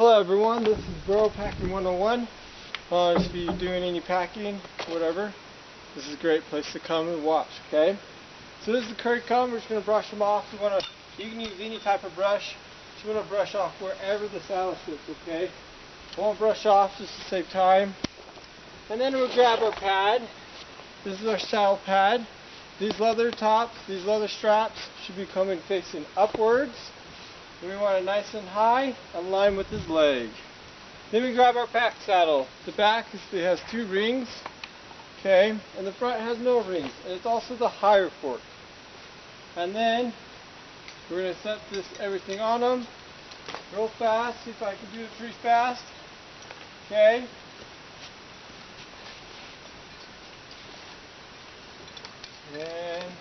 Hello everyone, this is Burro Packing 101. If you're doing any packing, whatever, this is a great place to come and watch, okay? So this is the curry comb. We're just going to brush them off. You can use any type of brush. Just want to brush off wherever the saddle sits, okay? Won't brush off just to save time. And then we'll grab our pad. This is our saddle pad. These leather tops, these leather straps should be coming facing upwards. We want it nice and high, aligned with his leg. Then we grab our pack saddle. The back has two rings, okay, and the front has no rings, and it's also the higher fork. And then we're going to set everything on them real fast. See if I can do it pretty fast. Okay. And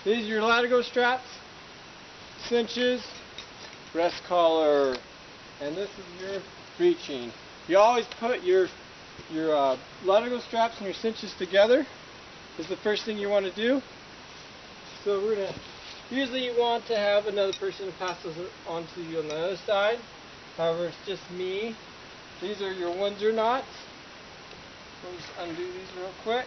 these are your latigo straps, cinches, breast collar, and this is your breeching. You always put your latigo straps and your cinches together. Is the first thing you want to do. So we're gonna. Usually you want to have another person pass those on to you on the other side. However, it's just me. These are your Windsor knots. We'll just undo these real quick.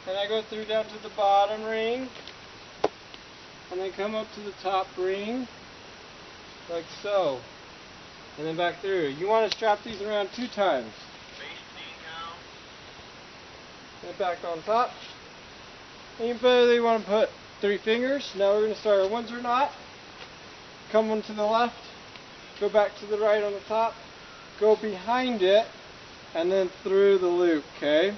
And I go through down to the bottom ring. And then come up to the top ring. Like so. And then back through. You want to strap these around 2 times. And back on top. And you probably want to put 3 fingers. Now we're going to start a Windsor knot. Come one to the left. Go back to the right on the top. Go behind it. And then through the loop, okay?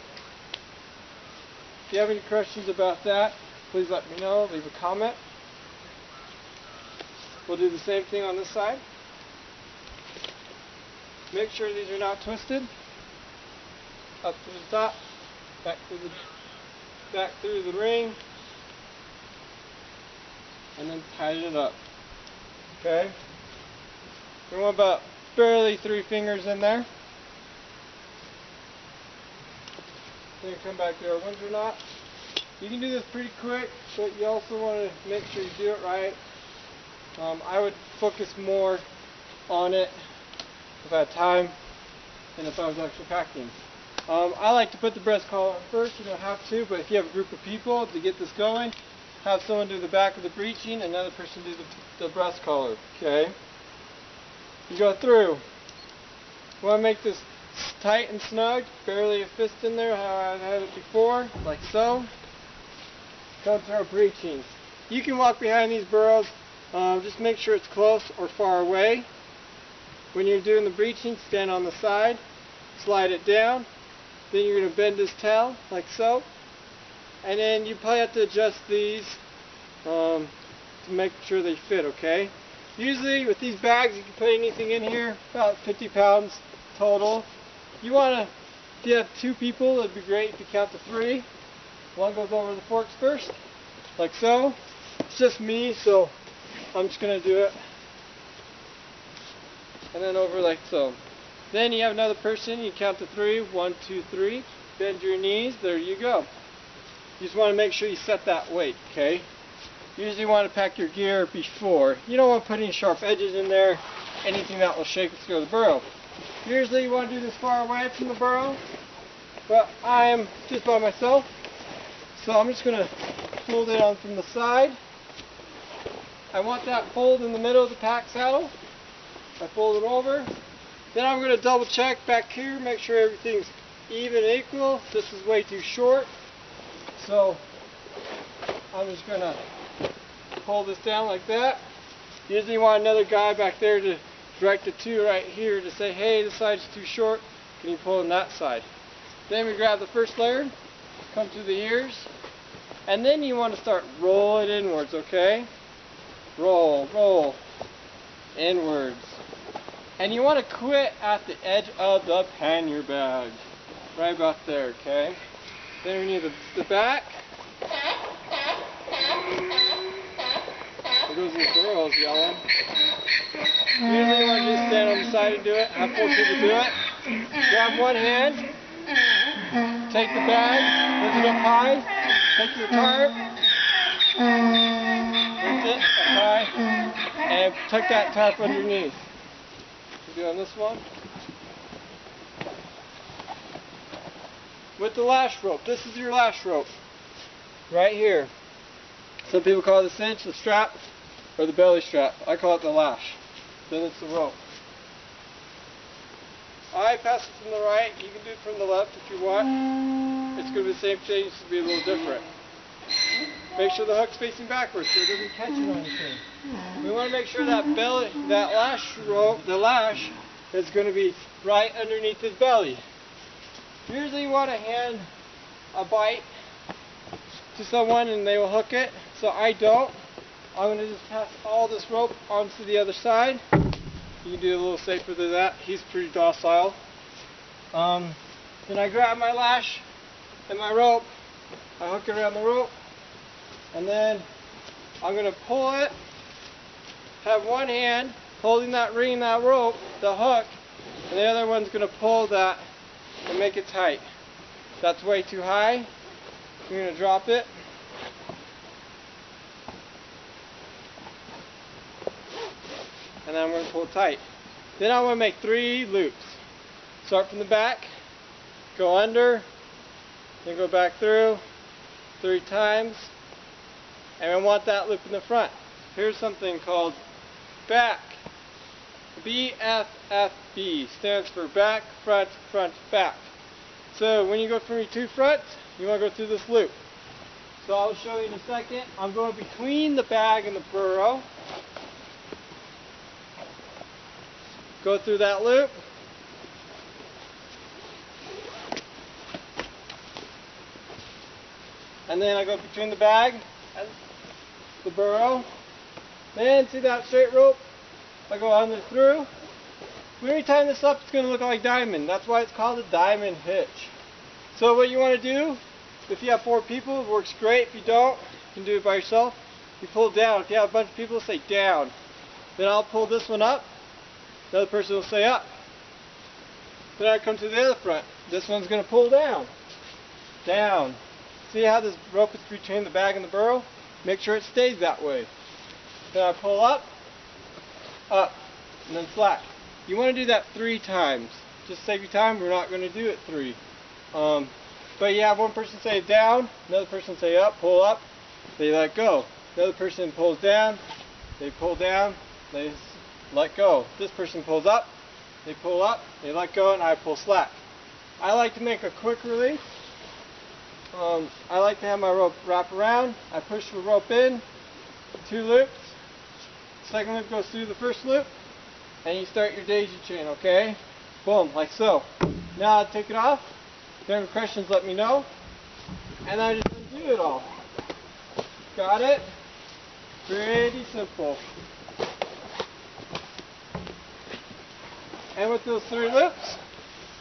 If you have any questions about that, please let me know. Leave a comment. We'll do the same thing on this side. Make sure these are not twisted. Up to the top. Back through the ring, and then tighten it up. Okay? We want about barely 3 fingers in there. Then come back to our Windsor knot. You can do this pretty quick, but you also want to make sure you do it right. I would focus more on it if I had time than if I was actually packing. I like to put the breast collar on first. You don't have to, but if you have a group of people to get this going, have someone do the back of the breeching, another person do the breast collar. Okay? You go through. You want to make this tight and snug, barely a fist in there, how I've had it before, like so. Come to our breeching. You can walk behind these burros. Just make sure it's close or far away. When you're doing the breeching, stand on the side, slide it down. Then you're going to bend this tail like so, and then you probably have to adjust these to make sure they fit, okay? Usually with these bags you can put anything in here, about 50 pounds total. You want to, if you have 2 people, it'd be great if you count to 3. One goes over the forks first, like so. It's just me, so I'm just going to do it. And then over like so. Then you have another person, you count to 3, 1, 2, 3, bend your knees, there you go. You just want to make sure you set that weight, okay? Usually you want to pack your gear before. You don't want to put any sharp edges in there, anything that will shake or scare the burro. Usually you want to do this far away from the burro, but I am just by myself, so I'm just going to fold it on from the side. I want that fold in the middle of the pack saddle. I fold it over. Then I'm going to double check back here, make sure everything's even and equal. This is way too short, so I'm just going to pull this down like that. Usually you want another guy back there to direct the 2 right here to say, hey, this side's too short, can you pull on that side? Then we grab the first layer, come to the ears, and then you want to start rolling inwards, okay? Roll, roll, inwards. And you want to quit at the edge of the pannier bag. Right about there, okay? Then we need the back. There goes these girls yelling. Usually you want to just stand on the side and do it. Have 4 people do it. Grab one hand. Take the bag. Lift it up high. Take your tarp. Lift it up high. and tuck that tarp underneath. We're doing this one. With the lash rope. This is your lash rope. Right here. Some people call it the cinch, the strap, or the belly strap. I call it the lash. Then it's the rope. I pass it from the right. You can do it from the left if you want. It's going to be the same thing, it's going to be a little different. Make sure the hook's facing backwards so it doesn't catch it on anything. We want to make sure that lash rope, the lash, is going to be right underneath his belly. Usually you want to hand a bite to someone and they will hook it. So I don't. I'm going to just pass all this rope onto the other side. You can do it a little safer than that. He's pretty docile. Then I grab my lash and my rope. I hook it around the rope. And then I'm going to pull it. Have one hand holding that ring, that rope, the hook. And the other one's going to pull that and make it tight. That's way too high. You're going to drop it. And then I'm going to pull it tight. Then I want to make 3 loops. Start from the back, go under, then go back through 3 times. And I want that loop in the front. Here's something called back. BFFB stands for back, front, front, back. So when you go from your 2 fronts, you want to go through this loop. So I'll show you in a second. I'm going between the bag and the burro. Go through that loop. And then I go between the bag and the burro. Then see that straight rope? I go under through. When you time this up, it's going to look like diamond. That's why it's called a diamond hitch. So what you want to do, if you have 4 people, it works great. If you don't, you can do it by yourself. You pull down. If you have a bunch of people, say down. Then I'll pull this one up. The other person will say up. Then I come to the other front. This one's going to pull down. Down. See how this rope is between the bag and the burro? Make sure it stays that way. Then I pull up, and then slack. You want to do that 3 times. Just save you time, we're not going to do it 3. But you have one person say down, another person say up, they let go. The other person pulls down, they pull down, they let go. This person pulls up, they pull up, they let go, and I pull slack. I like to make a quick release. I like to have my rope wrap around. I push the rope in, 2 loops. Second loop goes through the first loop, and you start your daisy chain, okay? Boom, like so. Now I take it off. If you have any questions, let me know. And I just undo it all. Got it? Pretty simple. And with those 3 loops,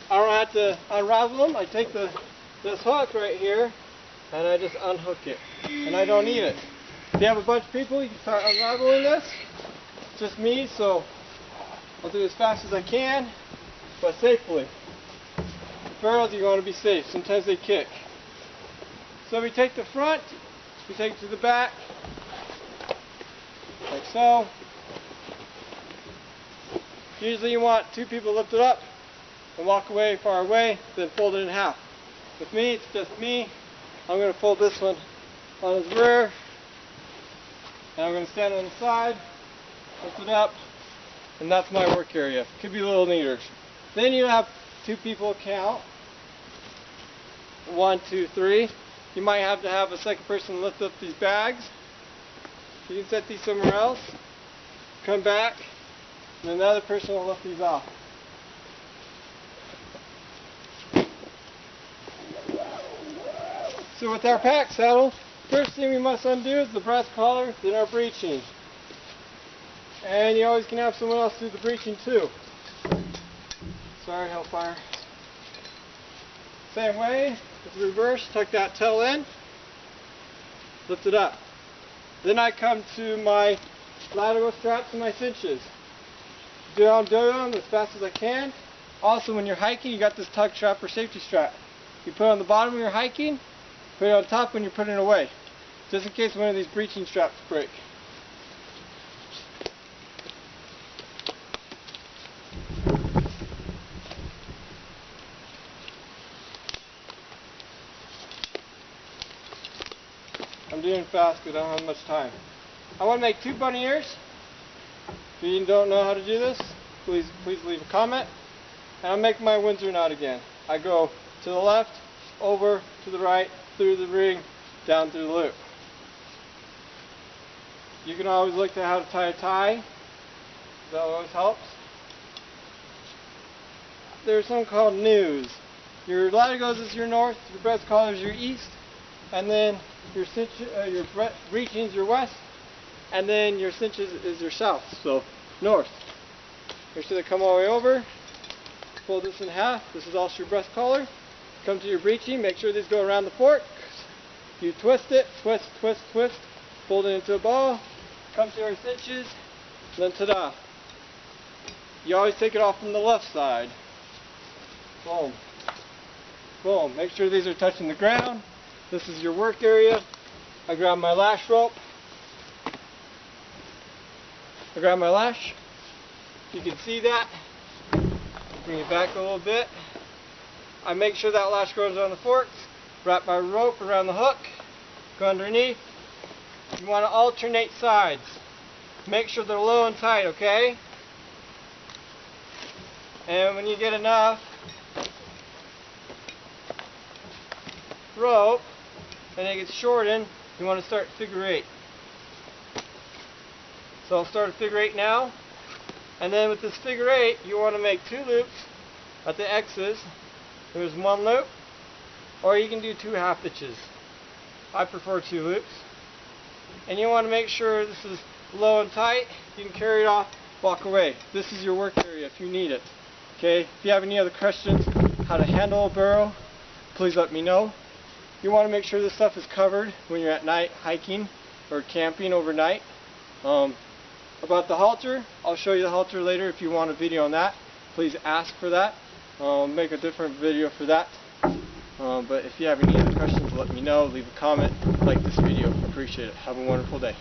I don't have to unravel them. I take this hook right here, and I just unhook it. And I don't need it. If you have a bunch of people, you can start unraveling this. It's just me, so I'll do it as fast as I can, but safely. Burros, you want to be safe. Sometimes they kick. So we take the front, we take it to the back, like so. Usually you want 2 people to lift it up and walk away far away, then fold it in half. With me, it's just me. I'm going to fold this one on his rear, and I'm going to stand on the side, lift it up, and that's my work area. Could be a little neater. Then you have 2 people count. 1, 2, 3. You might have to have a second person lift up these bags. You can set these somewhere else. Come back, and another person will lift these off. So with our pack saddle, first thing we must undo is the breast collar, then our breeching. And you always can have someone else do the breeching too. Sorry, Hellfire. Same way, with the reverse, tuck that tail in, lift it up. Then I come to my lateral straps and my cinches. Do them as fast as I can. Also, when you're hiking, you got this tug strap or safety strap. You put it on the bottom when you're hiking, put it on top when you're putting it away, just in case one of these breeching straps break. doing fast because I don't have much time. I want to make 2 bunny ears. If you don't know how to do this, please leave a comment. And I'll make my Windsor knot again. I go to the left, over, to the right, through the ring, down through the loop. You can always look at how to tie a tie. That always helps. There's something called news. Your latigos is your north, your breast collar is your east, and then your breeching is your west, and then your cinches is your south, so north. Make sure they come all the way over. Fold this in half. This is also your breast collar. Come to your breeching. Make sure these go around the fork. You twist it, twist, twist, twist. Fold it into a ball. Come to your cinches. Then ta-da. You always take it off from the left side. Boom. Boom. Make sure these are touching the ground. This is your work area. I grab my lash rope. I grab my lash. You can see that. Bring it back a little bit. I make sure that lash goes on the forks. Wrap my rope around the hook. Go underneath. You want to alternate sides. Make sure they're low and tight, okay? And when you get enough rope and it gets shortened, you want to start figure 8. So I'll start a figure 8 now. And then with this figure 8, you want to make 2 loops at the X's. There's 1 loop, or you can do 2 half hitches. I prefer 2 loops. And you want to make sure this is low and tight. You can carry it off, walk away. This is your work area if you need it. Okay, if you have any other questions how to handle a burro, please let me know. You want to make sure this stuff is covered when you're at night hiking or camping overnight. About the halter, I'll show you the halter later. If you want a video on that, please ask for that. I'll make a different video for that. But if you have any other questions, let me know. Leave a comment, like this video. Appreciate it. Have a wonderful day.